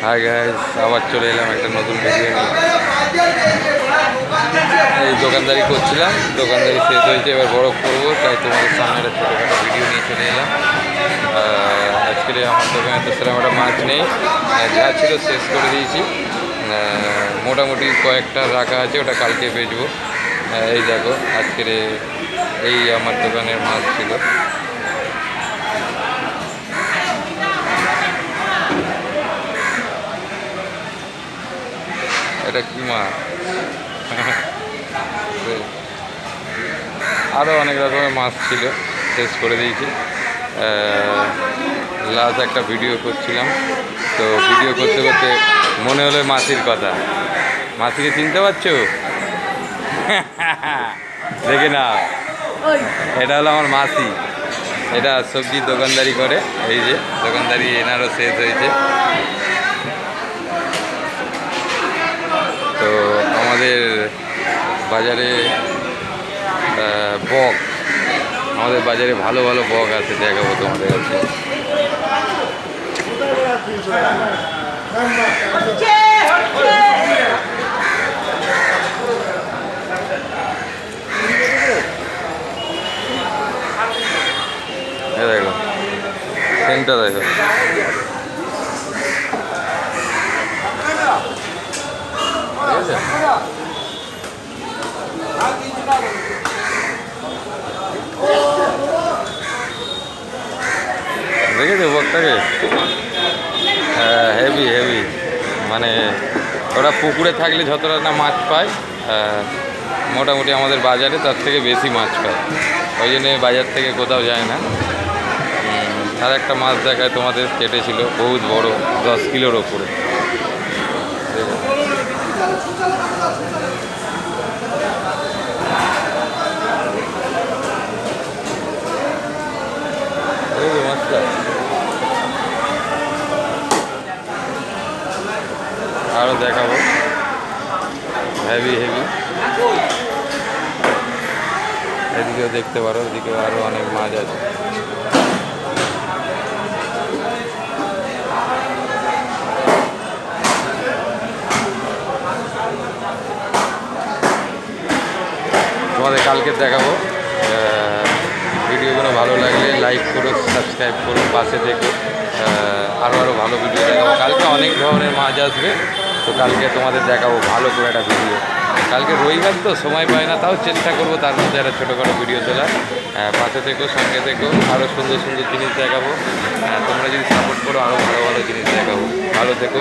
Hi guys, আবার চলে এলাম একটা নতুন ভিডিও নিয়ে। এই দোকানদারি করছিলাম, দোকানদারি শেষ হয়েছে, এবার বরফ করবো, তাই তোমাদের সামনে একটা ছোটোখাটো ভিডিও নিয়ে চলে এলাম। আজকে আমার দোকানে তো সেরকম একটা মাছ নেই, যা ছিল শেষ করে দিয়েছি। মোটামুটি কয়েকটা রাখা আছে, ওটা কালকে বেচবো। এই দেখো আজকের এই আমার দোকানের মাছ ছিল। এটা কি মাছ? আরও অনেক রকমের মাছ ছিল, শেষ করে দিয়েছি। লাস্ট একটা ভিডিও করছিলাম, তো ভিডিও করতে করতে মনে হলো মাছির কথা। মাছিকে চিনতে পারছো? দেখে না, এটা হলো আমার মাসি। এটা সবজির দোকানদারি করে। এই যে দোকানদারি এনারও শেষ হয়েছে। তো আমাদের বাজারে বক, আমাদের বাজারে ভালো ভালো বক আছে, দেখাবো তোমাদের কাছে। দেখো ট্রেনটা, দেখো ঠিক আছে। দেখেছো বকটাকে? হেভি হেভি, মানে ওরা পুকুরে থাকলে যতটা না মাছ পায়, মোটামুটি আমাদের বাজারে তার থেকে বেশি মাছ পায়। ওই জন্য বাজার থেকে কোথাও যায় না। আর একটা মাছ দেখায় তোমাদের, কেটেছিল বহুত বড়, 10 কিলোর ওপরে। মাছটা আরও দেখাবো, হেভি হেভি। এদিকেও দেখতে পারো, এদিকেও আরও অনেক মাছ আছে। তোমাদের কালকে দেখাবো। ভিডিওগুলো ভালো লাগলে লাইক করো, সাবস্ক্রাইব করো, পাশে থেকো। আরও ভালো ভিডিও দেখাবো। কালকে অনেক ধরনের মাছ আসবে, তো কালকে তোমাদের দেখাবো ভালো করে একটা ভিডিও। কালকে রবিবার তো সময় পাই না, তাও চেষ্টা করবো তার মধ্যে একটা ছোটোখাটো ভিডিও তোলার। পাশে থেকো, সঙ্গে থেকো, আরও সুন্দর সুন্দর জিনিস দেখাবো। তোমরা যদি সাপোর্ট করো আরও ভালো ভালো জিনিস দেখাবো। ভালো থেকো।